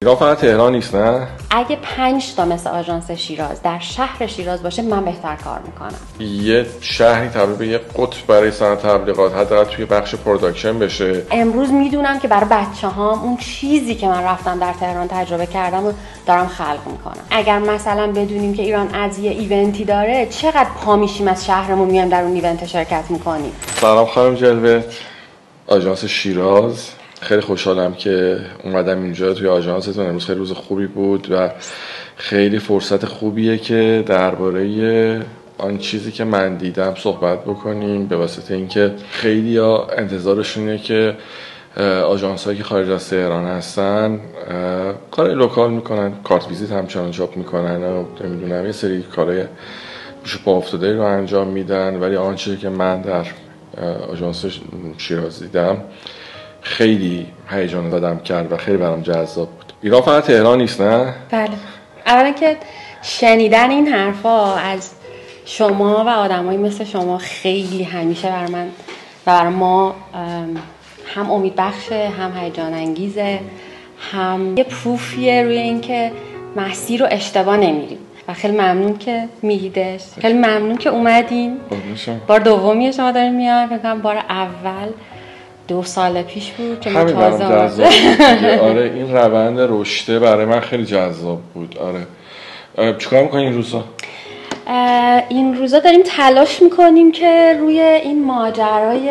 ایران فقط تهران نیست نه؟ اگه 5 تا مثل آژانس شیراز در شهر شیراز باشه من بهتر کار میکنم. یه شهری تبدیل به یه قطب برای صنعت تبلیغات حداقل توی بخش پروداکشن بشه. امروز میدونم که برای بچه‌هام اون چیزی که من رفتم در تهران تجربه کردم و دارم خلق میکنم. اگر مثلا بدونیم که ایران از یه ایونتی داره چقدر پا میشیم از شهرمون میایم در اون ایونت شرکت میکنیم. سلام خانم جلوه، آژانس شیراز. خیلی خوشحالم که اومدم اینجا توی آژانستون. امروز خیلی روز خوبی بود و خیلی فرصت خوبیه که درباره آن چیزی که من دیدم صحبت بکنیم، به واسطه اینکه خیلی‌ها انتظارشونه که آژانس‌هایی که خارج از تهران هستن کار لوکال میکنن، کارت ویزیت همچنان چاپ میکنن و نمیدونم یه سری کارهای روش پا افتاده رو انجام میدن، ولی آن چیزی که من در آژانس شیراز دیدم خیلی هیجان زدم کرد و خیلی برام جذاب بود. ایران فقط تهران نیست نه؟ بله. اولا که شنیدن این حرفا از شما و آدمایی مثل شما خیلی همیشه بر من و بر ما هم امید بخشه، هم هیجان انگیزه، هم یه پروفیه روی این که مسیر رو اشتباه نمیریم. و خیلی ممنون که میگیدش، خیلی ممنون که اومدین. بار دومیه شما دارین میاد، فکر کنم بار اول 2 سال پیش بود که همین برام جذاب بود. آره این روند رشته برای من خیلی جذاب بود. آره چیکار میکنین این روزا؟ این روزا داریم تلاش میکنیم که روی این ماجرای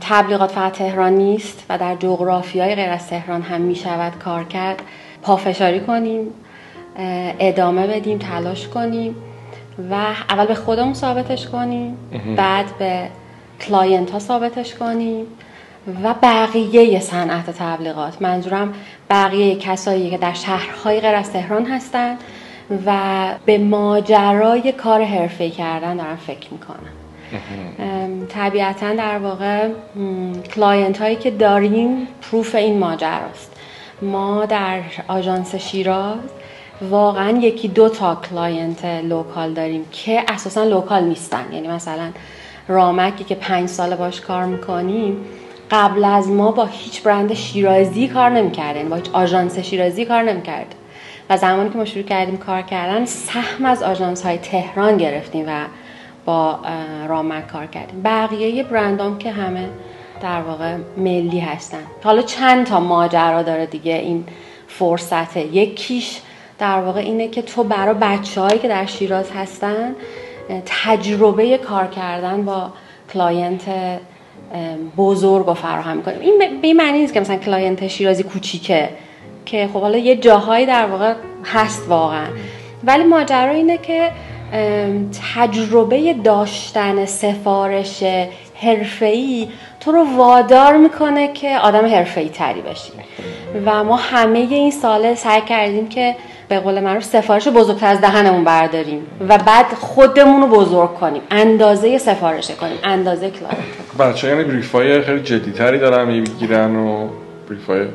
تبلیغات فقط تهران نیست و در جغرافیای غیر از تهران هم میشود کار کرد پافشاری کنیم، ادامه بدیم، تلاش کنیم و اول به خودمون ثابتش کنیم، بعد به کلاینت ها ثابتش کنیم و بقیه صنعت تبلیغات، منظورم بقیه کسایی که در شهرهای غیر از تهران هستن و به ماجرای کار حرفه‌ای کردن دارن فکر میکنن. طبیعتاً در واقع کلاینت هایی که داریم پروف این ماجراست. ما در آژانس شیراز واقعاً 1-2 تا کلاینت لوکال داریم که اساساً لوکال نیستن. یعنی مثلا رامکی که 5 سال باش کار میکنیم قبل از ما با هیچ برند شیرازی کار نمیکرده، یعنی با هیچ آژانس شیرازی کار نمیکرده و زمانی که ما شروع کردیم کار کردن سهم از آژانس های تهران گرفتیم و با رامک کار کردیم. بقیه برندام که همه در واقع ملی هستن. حالا چند تا ماجرا داره دیگه این فرصته. یکیش در واقع اینه که تو برای بچه‌هایی که در شیراز هستن تجربه کار کردن با کلاینت بزرگ رو فراهم می‌کنیم. این به این معنی نیست که مثلا کلاینت شیرازی کوچیکه، که خب حالا یه جاهایی در واقع هست واقعا، ولی ماجرا اینه که تجربه داشتن سفارش حرفه‌ای تو رو وادار میکنه که آدم حرفه‌ای تری بشی و ما همه این ساله سعی کردیم که به قول معروف سفارش بزرگتر از دهنمون برداریم و بعد خودمون رو بزرگ کنیم، اندازه سفارش کنیم، اندازه کلاینت. بچه‌ها یعنی بریفای خیلی جدی‌تری دارن میگیرن و بریفای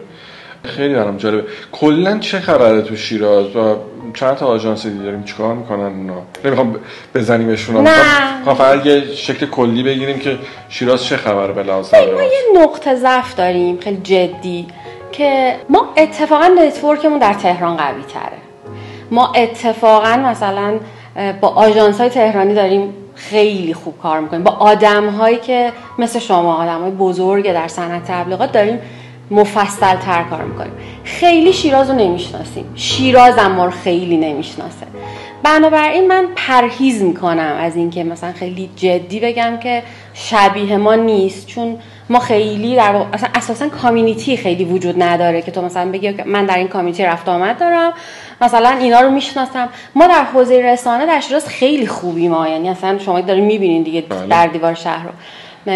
خیلی برام جالبه. کلا چه خبره تو شیراز و چند تا آژانس دیگه داریم، چیکار میکنن اونا؟ نمیخوام بزنیمشون، میخوام فقط یه شکل کلی بگیریم که شیراز چه خبره به لحاظ ما یه نقطه ضعف داریم خیلی جدی که ما اتفاقا نتورکمون در تهران قوی تره. ما اتفاقا مثلا با آژانس‌های تهرانی داریم خیلی خوب کار میکنیم، با آدم‌هایی که مثل شما، آدم‌های بزرگ در صنعت تبلیغات داریم مفصل تر کار میکنیم. خیلی شیراز رو نمیشناسیم، شیراز هم ما رو خیلی نمیشناسه. بنابراین من پرهیز میکنم از اینکه مثلا خیلی جدی بگم که شبیه ما نیست، چون ما خیلی در اساسا کامیونیتی خیلی وجود نداره که تو مثلا بگی من در این کامیونیتی رفت آمد دارم، مثلا اینا رو میشناسم. ما در حوزه رسانه در شیراز خیلی خوبیم، ما یعنی اصلا شما دارین میبینین دیگه در دیوار شهر رو.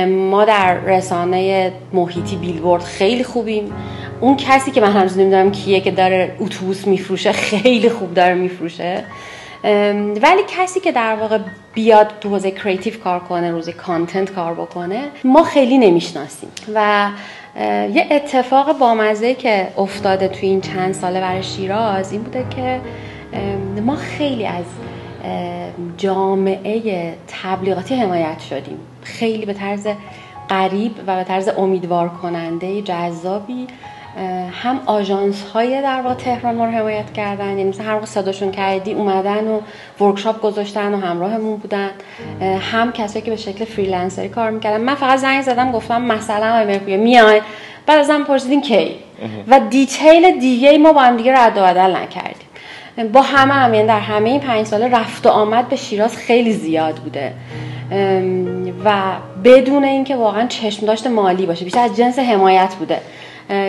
ما در رسانه محیطی بیلبورد خیلی خوبیم. اون کسی که من هنوز نمیدونم کیه که داره اتوبوس میفروشه خیلی خوب داره میفروشه، ولی کسی که در واقع بیاد تو حوزه کریتیو کار کنه، حوزه کانتنت کار بکنه، ما خیلی نمیشناسیم. و یه اتفاق بامزه که افتاده توی این چند ساله برای شیراز این بوده که ما خیلی از جامعه تبلیغاتی حمایت شدیم، خیلی به طرز غریب و به طرز امیدوار کننده جذابی هم آژانس های در واقع تهران ما رو حمایت کردن، یعنی مثلا هر وقت صداشون کردی اومدن و ورکشاپ گذاشتن و همراهمون بودن، هم کسایی که به شکل فریلنسری کار میکردن. من فقط زنگ زدم گفتم مثلا آقای مرکویی میاین، بعد ازم پرسیدین کی و دیتیل دیگه ما با هم دیگه رد و بدل نکردیم. با همه یعنی در همه این 5 سال رفت و آمد به شیراز خیلی زیاد بوده و بدون اینکه واقعا چشم داشت مالی باشه، بیشتر از جنس حمایت بوده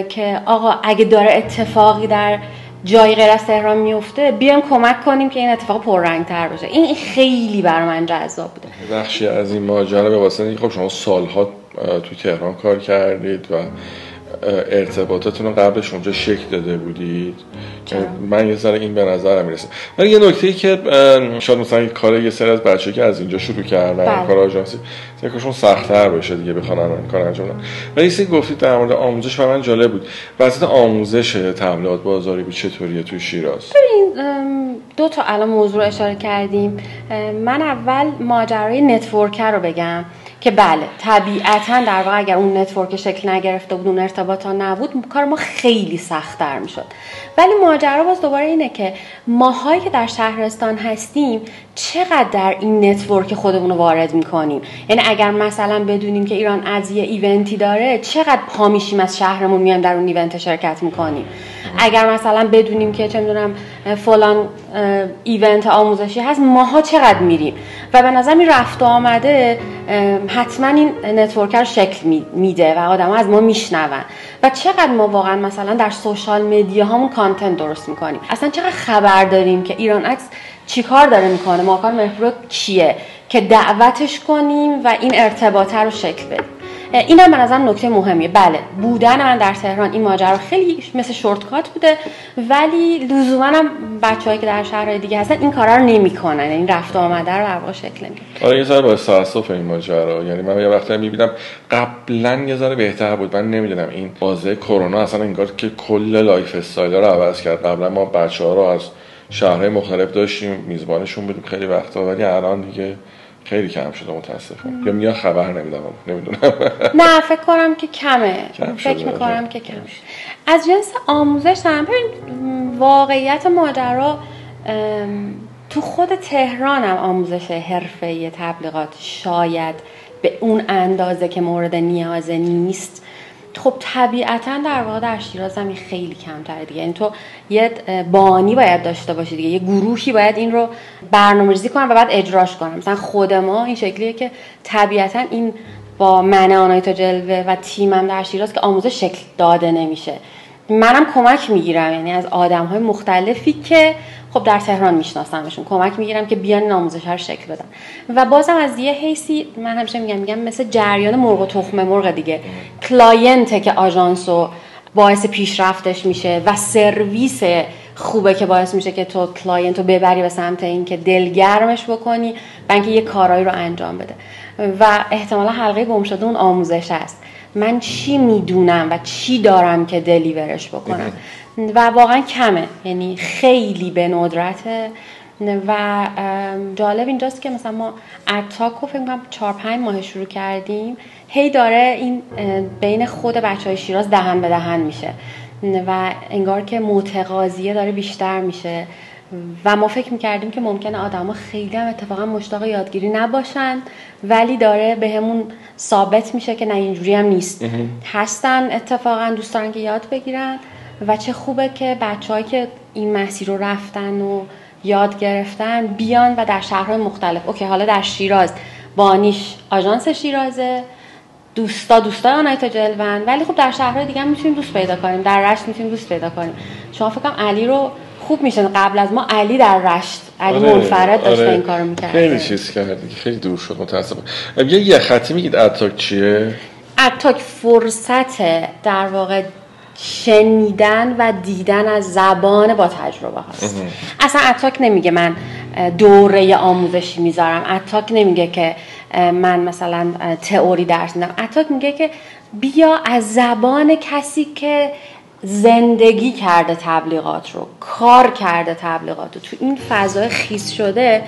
که آقا اگه داره اتفاقی در جای غیر از تهران میفته بیایم کمک کنیم که این اتفاق پررنگ‌تر بشه. این خیلی برای من جذاب بوده. بخشی از این ماجرا به واسطه اینکه خب شما سالها تو تهران کار کردید و ارتباطاتون رو قبلش اونجا شکل داده بودید. من یه ذره این به نظرم میرسه. ولی یه نکته‌ای که شاید مثلا کار یه سری از بچه‌ها که از اینجا شروع کردن کار آژانسی یکشون سخت‌تر باشه دیگه بخوان این کار انجام بدن. ولی چیزی گفتید در مورد آموزش برای من جالب بود. وضعیت آموزش تبلیغات بازاری بود چطوریه توی شیراز؟ ببین دو تا الان موضوع اشاره کردیم. من اول ماجرای نتورکر رو بگم که بله طبیعتاً در واقع اگر اون نتورک شکل نگرفته بود، اون ارتباطا نبود، کار ما خیلی سخت‌تر میشد. ولی ماجرا باز دوباره اینه که ماهایی که در شهرستان هستیم چقدر در این نتورک خودمون رو وارد میکنیم. یعنی اگر مثلا بدونیم که ایران از یه ایونتی داره چقدر پا میشیم از شهرمون میایم در اون ایونت شرکت میکنیم. اگر مثلا بدونیم که چه میدونم فلان ایونت آموزشی هست ماها چقدر میریم و به نظر می رفت و آمده حتما این نتورک رو شکل میده و آدم‌ها از ما میشنون و چقدر ما واقعا مثلا در سوشال مدیا هامون کانتنت درست میکنیم. اصلا چقدر خبر داریم که ایران عکس چیکار داره میکنه، ماکان مهرپور کیه که دعوتش کنیم و این ارتباطه رو شکل بدیم. اینم به نظر نکته مهمیه. بله بودن من در تهران این ماجرا خیلی مثل شورتکات بوده، ولی لزوما هم بچه‌هایی که در شهرهای دیگه هستن این کارا رو نمی‌کنن، این رفت و آمده رو در واقع شکل نمیدن. آره یه ذره با تاسف این ماجرا، یعنی من یه وقتی می‌بینم قبلا یه ذره بهتر بود. من نمی‌دونم این بازه کرونا اصلا انگار که کل لایف استایل رو عوض کرد. قبلا ما بچه‌ها رو از شهرهای مختلف داشتیم، میزبانشون بودیم خیلی وقتا، ولی الان دیگه خیلی کم شده متاسفم. یا میاد خبر نمیدم، نمیدونم. نه فکر کنم که کمه. فکر میکنم که کمه. از جنس آموزش هم واقعیت ماجرا تو خود تهران هم آموزش حرفه‌ای تبلیغات شاید به اون اندازه که مورد نیاز نیست. خب طبیعتاً در واقع در شیراز هم خیلی کمتره دیگه. یعنی تو یه بانی باید داشته باشی دیگه، یه گروهی باید این رو برنامه‌ریزی کنن و بعد اجراش کنن. مثلا خود ما این شکلیه که طبیعتاً این با من آنایتا جلوه و تیمم در شیراز که آموزش شکل داده نمیشه. منم کمک میگیرم، یعنی از آدم‌های مختلفی که خب در تهران میشناسمشون کمک میگیرم که بیان این آموزش ها رو شکل بدن. و بازم از یه حیثی من همیشه میگم مثل جریان مرغ و تخم مرغ دیگه، کلاینته که آژانسو باعث پیشرفتش میشه و سرویس خوبه که باعث میشه که تو کلاینت رو ببری به سمت این که دلگرمش بکنی و اینکه یه کارایی رو انجام بده. و احتمالا حلقه گم شده اون آموزش است. من چی میدونم و چی دارم که دلیورش بکنم و واقعا کمه، یعنی خیلی به ندرته. و جالب اینجاست که مثلا ما اتاکو فکر کنم 4-5 ماه شروع کردیم، هی داره این بین خود بچهای شیراز دهن به دهن میشه و انگار که متقاضیه داره بیشتر میشه و ما فکر میکردیم که ممکنه آدما خیلی هم اتفاقا مشتاق یادگیری نباشن، ولی داره بهمون ثابت میشه که نه اینجوری هم نیست. هستن اتفاقا دوست دارن که یاد بگیرن و چه خوبه که بچه‌هایی که این مسیر رو رفتن و یاد گرفتن بیان و در شهرهای مختلف. اوکی حالا در شیراز بانیش آژانس شیرازه، دوستا آنایتا جلوان، ولی خب در شهرهای دیگه هم میتونیم دوست پیدا کنیم. در رشت میتونیم دوست پیدا کنیم. شما فکر کنم علی رو خوب میشن، قبل از ما علی در رشت علی منفرد داشته این کارو میکرد. خیلی چیز کرد، خیلی دور شد متاسفم. یه خطی میگید اتاک چیه؟ اتاک فرصت در واقع شنیدن و دیدن از زبان با تجربه هست. اصلا اتاک نمیگه من دوره آموزشی میذارم، اتاک نمیگه که من مثلا تئوری درس میدم، اتاک میگه که بیا از زبان کسی که زندگی کرده تبلیغات رو، کار کرده تبلیغات رو، تو این فضای خیس شده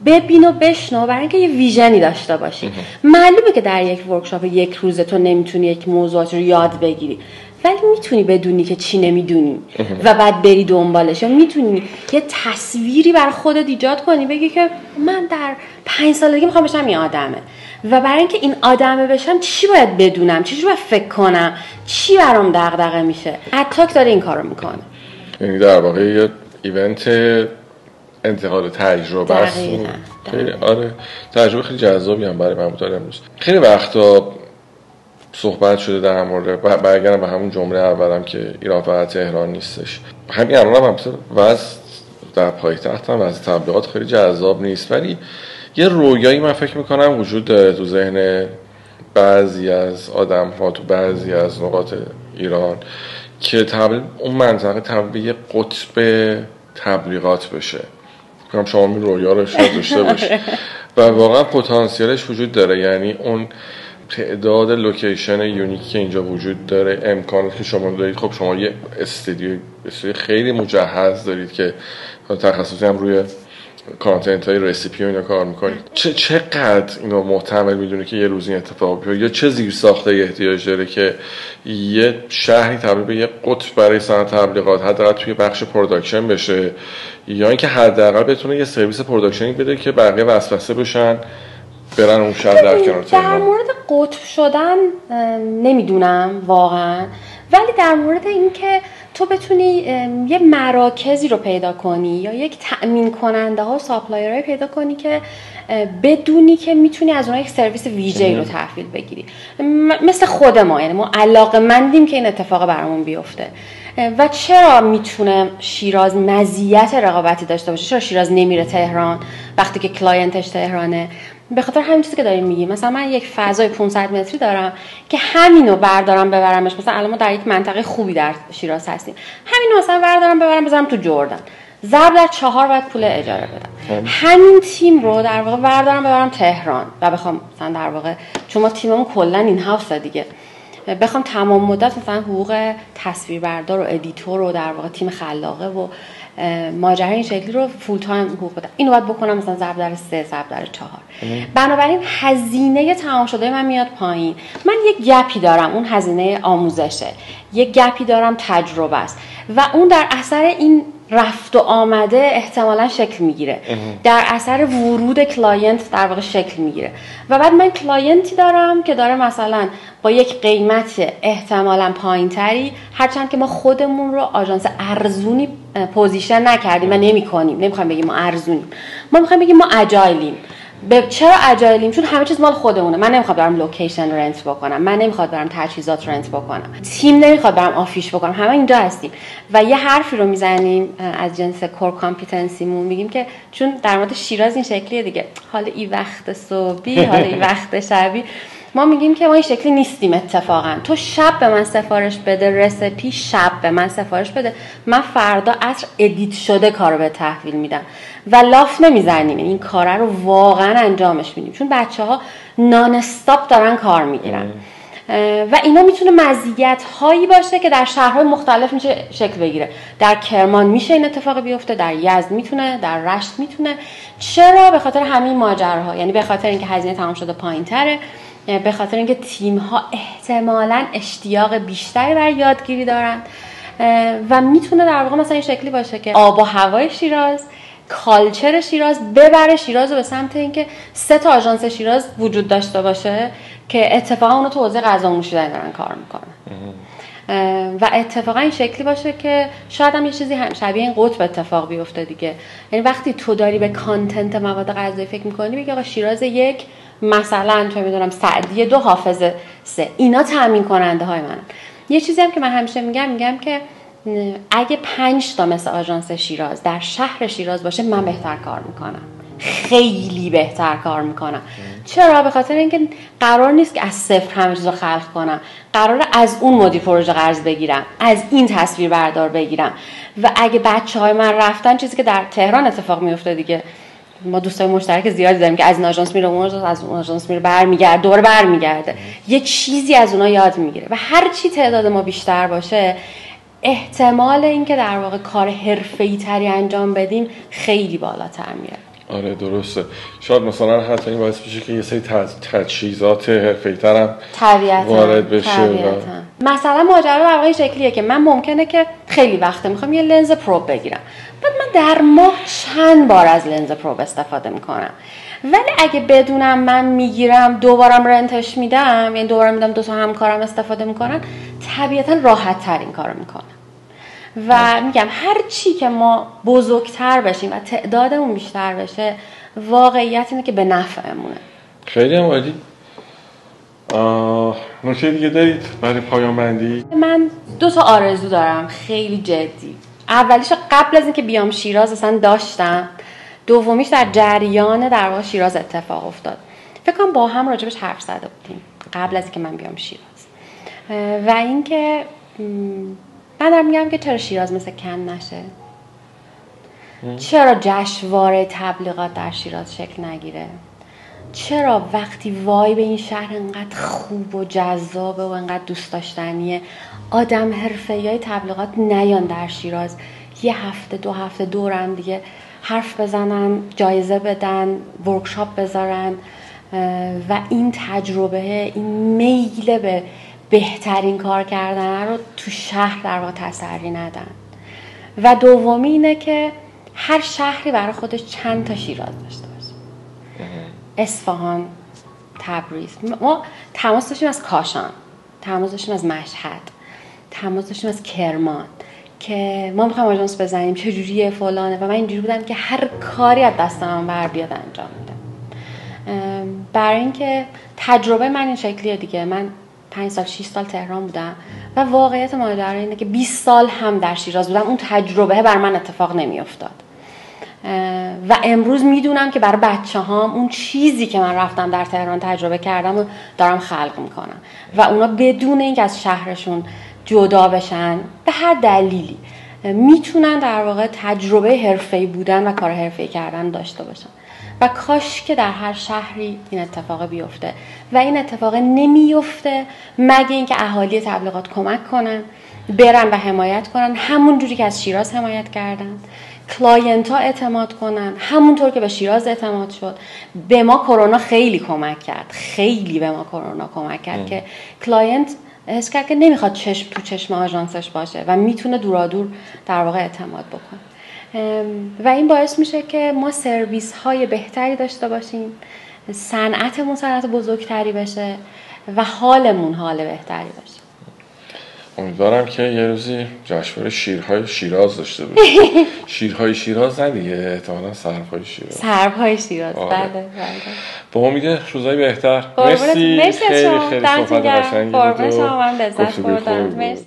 ببین و بشنو، برای اینکه یه ویژنی داشته باشی. معلومه که در یک ورکشاپ یک روزه تو نمیتونی یک موضوعات رو یاد بگیری، ولی میتونی بدونی که چی نمیدونی و بعد بری دنبالش، یا میتونی یه تصویری بر خودت ایجاد کنی بگی که من در 5 سالگی میخوام بشم این آدمه و برای اینکه این آدمه بشم چی باید بدونم، چی باید فکر کنم، چی برام دغدغه میشه. اتاک داره این کارو میکنه. یعنی در واقع یه ایونت انتقال تجربه است. خیلی آره تجربه خیلی جذابی هم برای من بود امروز. خیلی وقتا صحبت شده در مورد برگردم به همون جمله اولم که ایران فقط تهران نیستش. همین الان هم وضع در پایتخت هم وضع تبلیغات خیلی جذاب نیست، ولی یه رویایی من فکر میکنم وجود داره تو ذهن بعضی از آدم ها تو بعضی از نقاط ایران که اون منطقه تبدیل به یه قطب تبلیغات بشه. میگم شما این رویا رو شاید داشته باشید و واقعا پتانسیلش وجود داره. یعنی اون تعداد لوکیشن یونیکی که اینجا وجود داره، امکاناتی که شما دارید. خب شما یه استودیو خیلی مجهز دارید که تخصصی هم روی کانتنت های رسیپی و اینا کار میکنید. چقدر اینو محتمل میدونه که یه روز این اتفاق بیفته، یا چه زیرساخته احتیاج داره که یه شهری تبدیل به یه قطب برای صنعت تبلیغات حداقل توی بخش پروداکشن بشه، یا اینکه حداقل بتونه یه سرویس پروداکشنی بده که بقیه وسوسه بشن برن اون شهر در کنار تهران. در مورد قطب شدن نمیدونم واقعا، ولی در مورد اینکه تو بتونی یه مراکزی رو پیدا کنی یا یک تأمین کننده ها و ساپلایرهای پیدا کنی که بدونی که میتونی از اونها یک سرویس ویژه‌ای رو تحویل بگیری. مثل خود ما، یعنی ما علاقه‌مندیم که این اتفاق برامون بیفته. و چرا میتونه شیراز مزیت رقابتی داشته باشه؟ چرا شیراز نمیره تهران وقتی که کلاینتش تهرانه؟ به خاطر همین چیزی که داریم میگیم. مثلا من یک فضای 500 متری دارم که همینو بردارم ببرمش. مثلا الان ما در یک منطقه خوبی در شیراز هستیم، همینو مثلا بردارم ببرم بذارم تو جردن، ضرب در 4 باید پول اجاره بدم. همین تیم رو در واقع بردارم ببرم تهران و بخوام مثلا در واقع، چون ما تیممون کلا این هاوس دیگه، بخوام تمام مدت مثلا حقوق تصویربردار و ادیتور و در واقع تیم خلاقه و ماجرا این شکلی رو فول تایم حقوق بدم، اینو باید بکنم مثلا ضرب در 3، ضرب در 4. بنابراین هزینه تمام شده من میاد پایین. من یک گپی دارم، اون هزینه آموزشه، یک گپی دارم تجربه است و اون در اثر این رفت و آمده احتمالا شکل میگیره، در اثر ورود کلاینت در واقع شکل میگیره و بعد من کلاینتی دارم که داره مثلا با یک قیمت احتمالا پایین تری، هرچند که ما خودمون رو آژانس ارزونی پوزیشن نکردیم و نمیخوایم بگیم ما ارزونیم، ما میخوایم بگیم ما اجایلیم. چرا اجایلیم؟ چون همه چیز مال خودمونه. من نمیخوام برم لوکیشن رنت بکنم، من نمیخوام برم تجهیزات رنت بکنم، تیم نمیخواد برم آفیش بکنم، همه اینجا هستیم و یه حرفی رو میزنیم از جنس کور کامپیتنسیمون، میگیم که چون در مورد شیراز این شکلیه دیگه، حالا این وقت صبحی، حالا این وقت شبی، ما میگیم که ما این شکلی نیستیم. اتفاقا تو شب به من سفارش بده، رسپی شب به من سفارش بده، من فردا عصر ادیت شده کارو به تحویل میدم و لاف نمیزنیم. این کاره رو واقعا انجامش میدیم چون بچه‌ها نان استاپ دارن کار میگیرن و اینا میتونه مزیت هایی باشه که در شهرهای مختلف میشه شکل بگیره. در کرمان میشه این اتفاق بیفته، در یزد میتونه، در رشت میتونه. چرا؟ به خاطر همین ماجراها، یعنی به خاطر اینکه هزینه تمام شده پایین‌تره، به خاطر اینکه تیم‌ها احتمالاً اشتیاق بیشتری برای یادگیری دارن و میتونه در واقع مثلا این شکلی باشه که آب و هوای شیراز، کالچر شیراز ببره شیراز رو به سمت اینکه 3 تا آژانس شیراز وجود داشته باشه که اتفاقا اونو تو حوزه غذا و نوشیدنی دارن کار میکنن و اتفاقا این شکلی باشه که شاید هم یه چیزی هم شبیه این قطب اتفاق بیفته دیگه. یعنی وقتی تو داری به کانتنت مواد غذایی فکر میکنی، بگی آقا شیراز 1، مثلا تو میدونم سعدیه 2، حافظ 3، اینا تامین کننده های منن. یه چیزی هم که من همیشه میگم که اگه 5 تا مثل آژانس شیراز در شهر شیراز باشه، من بهتر کار میکنم، خیلی بهتر کار میکنم. چرا؟ به خاطر اینکه قرار نیست که از صفر همه چیز رو خلق کنم، قراره از اون مدیر پروژه قرض بگیرم، از این تصویر بردار بگیرم و اگه بچه‌های من رفتن، چیزی که در تهران اتفاق میفته دیگه، ما دوستای مشترک زیادی داریم که از این آژانس میره اون آژانس، از اون آژانس میره برمیگرده، دوباره برمیگرده، یه چیزی از اونها یاد میگیره و هر چی تعداد ما بیشتر باشه، احتمال اینکه در واقع کار حرفه‌ای تری انجام بدیم خیلی بالاتر میره. آره درسته. شاید مثلا حتی این باعث بشه که یه سری تجهیزات حرفه‌ای تر هم وارد بشه. مثلا ماجرا در واقع شکلیه که من ممکنه که خیلی وقته میخوام یه لنز پروب بگیرم، بعد من در ماه چند بار از لنز پروب استفاده میکنم، ولی اگه بدونم من میگیرم دوبارم رنتش میدم، یعنی دوبارم میدم 2 تا همکارم استفاده میکنن، طبیعتا راحت تر این کارو میکنم. و میگم هر چی که ما بزرگتر بشیم و تعدادمون بیشتر بشه، واقعیت اینه که به نفعمونه. خیلی هم عالی. نکته دیگه دارید برای پایان بندی؟ من 2 تا آرزو دارم خیلی جدی. اولیش قبل از اینکه بیام شیراز اصلا داشتم، دومیش در جریان در واقع شیراز اتفاق افتاد. فکر کنم با هم راجبش حرف زده بودیم قبل از اینکه من بیام شیراز. و اینکه من دارم میگم که چرا شیراز مثل کن نشه؟ چرا جشنواره تبلیغات در شیراز شکل نگیره؟ چرا وقتی وای به این شهر انقدر خوب و جذابه و انقدر دوست داشتنیه، آدم حرفه‌ای تبلیغات نیان در شیراز 1 هفته 2 هفته دورن دیگه حرف بزنن، جایزه بدن، ورکشاپ بذارن و این تجربه، این میل به بهترین کار کردن رو تو شهر در واقع تسری ندن. و دومی اینه که هر شهری برای خودش چند تا شیراز داشته باشه. اصفهان، تبریز، ما تماس داشتیم از کاشان، تماس داشتیم از مشهد، تماس داشتیم از کرمان که ما میخوایم آژانس بزنیم چجوریه فلانه، و من اینجوری بودم که هر کاری از دست من بر بیاد انجام میدم. برای اینکه تجربه من این شکلیه دیگه. من 5 سال 6 سال تهران بودم و واقعیت ماجرا اینه که 20 سال هم در شیراز بودم، اون تجربه بر من اتفاق نمیافتاد. و امروز میدونم که برای بچه‌هام اون چیزی که من رفتم در تهران تجربه کردم و دارم خلق میکنم و اونا بدون اینکه از شهرشون جدا بشن به هر دلیلی میتونن در واقع تجربه حرفه‌ای بودن و کار حرفه‌ای کردن داشته باشن. و کاش که در هر شهری این اتفاق بیفته و این اتفاق نمیفته مگه اینکه اهالی تبلیغات کمک کنن، برن و حمایت کنن همون جوری که از شیراز حمایت کردن، کلاینت ها اعتماد کنن همونطور که به شیراز اعتماد شد. به ما کرونا خیلی کمک کرد، خیلی به ما کرونا کمک کرد که کلاینت حس کرد که نمیخواد چشم تو چشم آژانسش باشه و میتونه دورادور در واقع اعتماد بکنه. و این باعث میشه که ما سرویس های بهتری داشته باشیم، صنعتمون صنعت بزرگتری بشه و حالمون حال بهتری باشه. امیدوارم که یه روزی جشنواره شیرهای شیراز داشته باشیم. شیرهای شیراز نه دیگه، احتمالاً سرب‌های شیراز. سرب‌های شیراز. بله بله. به امید روزای بهتر. مرسی. خیلی صحبت قشنگی بود. قربان شما، من لذت بردم. مرسی.